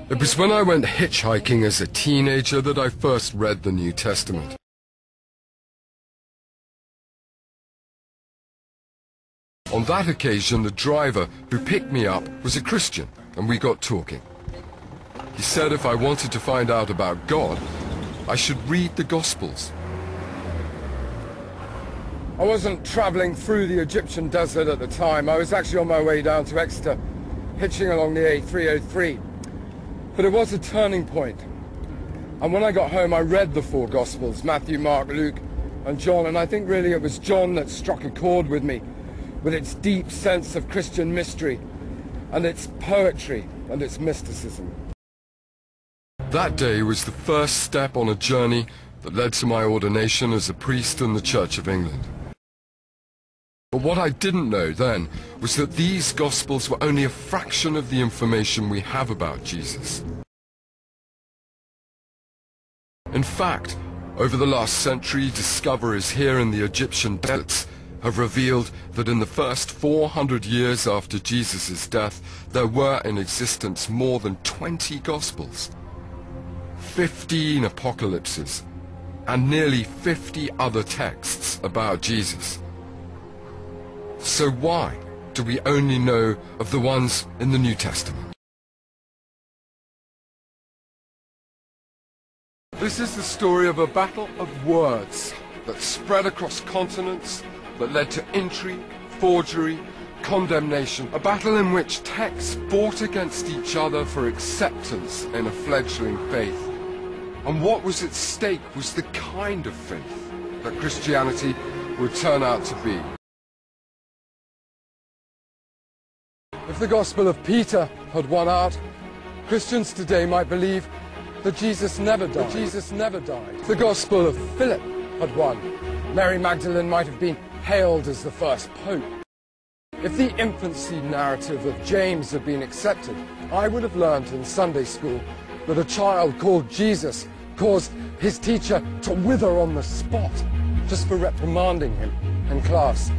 It was when I went hitchhiking as a teenager that I first read the New Testament. On that occasion, the driver who picked me up was a Christian, and we got talking. He said if I wanted to find out about God, I should read the Gospels. I wasn't traveling through the Egyptian desert at the time. I was actually on my way down to Exeter, hitching along the A303. But it was a turning point. And when I got home, I read the four Gospels, Matthew, Mark, Luke, and John, and I think really it was John that struck a chord with me, with its deep sense of Christian mystery, and its poetry, and its mysticism. That day was the first step on a journey that led to my ordination as a priest in the Church of England. But what I didn't know then was that these Gospels were only a fraction of the information we have about Jesus. In fact, over the last century, discoveries here in the Egyptian deserts have revealed that in the first 400 years after Jesus' death, there were in existence more than 20 Gospels, 15 apocalypses, and nearly 50 other texts about Jesus. So why do we only know of the ones in the New Testament? This is the story of a battle of words that spread across continents, that led to intrigue, forgery, condemnation. A battle in which texts fought against each other for acceptance in a fledgling faith. And what was at stake was the kind of faith that Christianity would turn out to be. If the Gospel of Peter had won out, Christians today might believe that Jesus never died. If the Gospel of Philip had won, Mary Magdalene might have been hailed as the first pope. If the infancy narrative of James had been accepted, I would have learned in Sunday school that a child called Jesus caused his teacher to wither on the spot just for reprimanding him in class.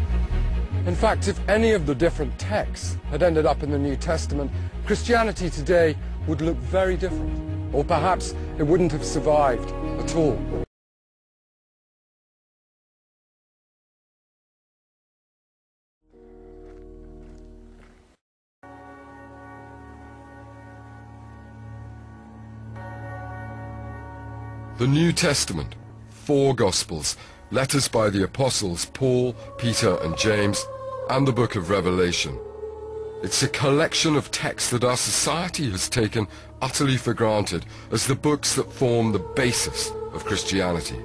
In fact, if any of the different texts had ended up in the New Testament, Christianity today would look very different, or perhaps it wouldn't have survived at all. The New Testament, four Gospels, letters by the Apostles Paul, Peter and James, and the book of Revelation. It's a collection of texts that our society has taken utterly for granted as the books that form the basis of Christianity.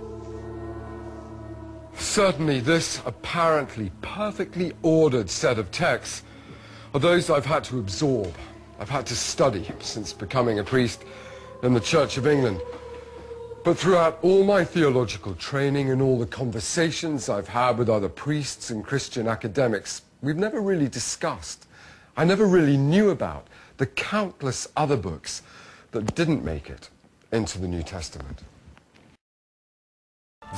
Certainly this apparently perfectly ordered set of texts are those I've had to absorb. I've had to study since becoming a priest in the Church of England. But throughout all my theological training and all the conversations I've had with other priests and Christian academics, we've never really discussed, I never really knew about the countless other books that didn't make it into the New Testament.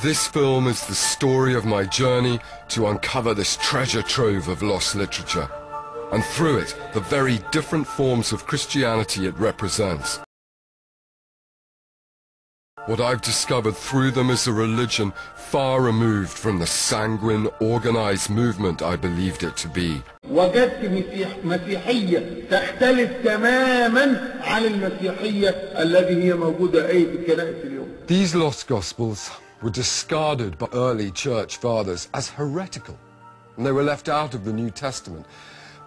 This film is the story of my journey to uncover this treasure trove of lost literature, and through it, the very different forms of Christianity it represents. What I've discovered through them is a religion far removed from the sanguine, organized movement I believed it to be. وجدت مسيحية تختلف تماما عن المسيحية التي هي موجودة في الكنائس اليوم. These lost Gospels were discarded by early church fathers as heretical, and they were left out of the New Testament.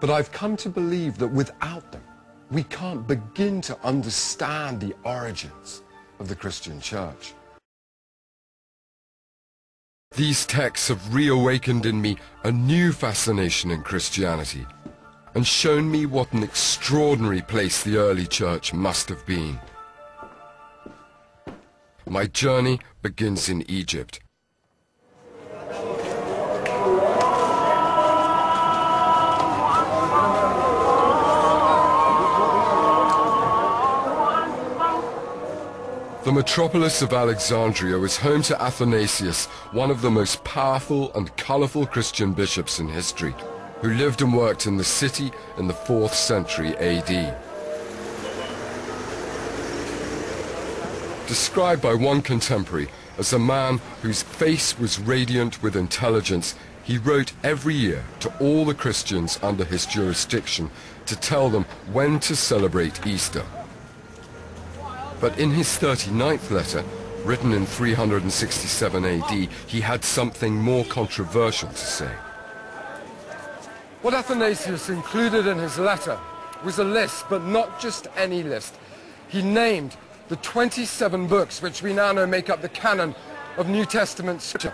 But I've come to believe that without them, we can't begin to understand the origins of the Christian Church. These texts have reawakened in me a new fascination in Christianity and shown me what an extraordinary place the early church must have been. My journey begins in Egypt. The metropolis of Alexandria was home to Athanasius, one of the most powerful and colourful Christian bishops in history, who lived and worked in the city in the 4th century AD. Described by one contemporary as a man whose face was radiant with intelligence, he wrote every year to all the Christians under his jurisdiction to tell them when to celebrate Easter. But in his 39th letter, written in 367 AD, he had something more controversial to say. What Athanasius included in his letter was a list, but not just any list. He named the 27 books which we now know make up the canon of New Testament scripture.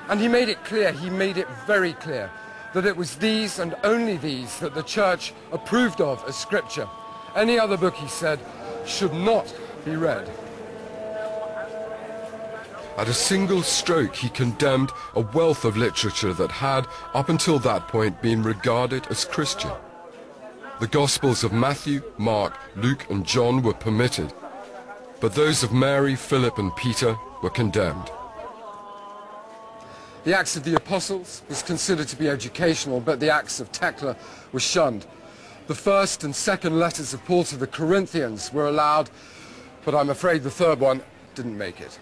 And he made it clear, he made it very clear, that it was these and only these that the church approved of as scripture. Any other book, he said, should not be read. At a single stroke, he condemned a wealth of literature that had, up until that point, been regarded as Christian. The Gospels of Matthew, Mark, Luke and John were permitted, but those of Mary, Philip and Peter were condemned. The Acts of the Apostles was considered to be educational, but the Acts of Tekla were shunned. The first and second letters of Paul to the Corinthians were allowed, but I'm afraid the third one didn't make it.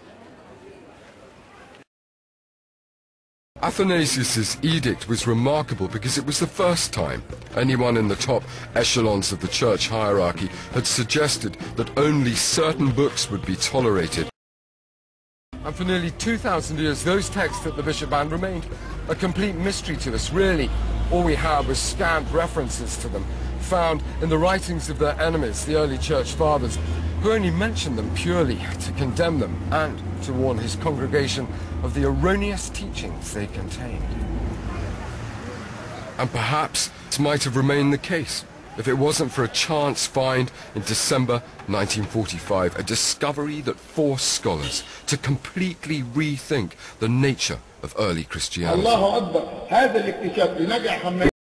Athanasius' edict was remarkable because it was the first time anyone in the top echelons of the church hierarchy had suggested that only certain books would be tolerated. And for nearly 2,000 years, those texts that the bishop banned remained a complete mystery to us. Really, all we had was scant references to them, found in the writings of their enemies, the early church fathers, who only mentioned them purely to condemn them and to warn his congregation of the erroneous teachings they contained. And perhaps this might have remained the case if it wasn't for a chance find in December 1945, a discovery that forced scholars to completely rethink the nature of early Christianity. الله أكبر، هذا الاكتشاف لنجح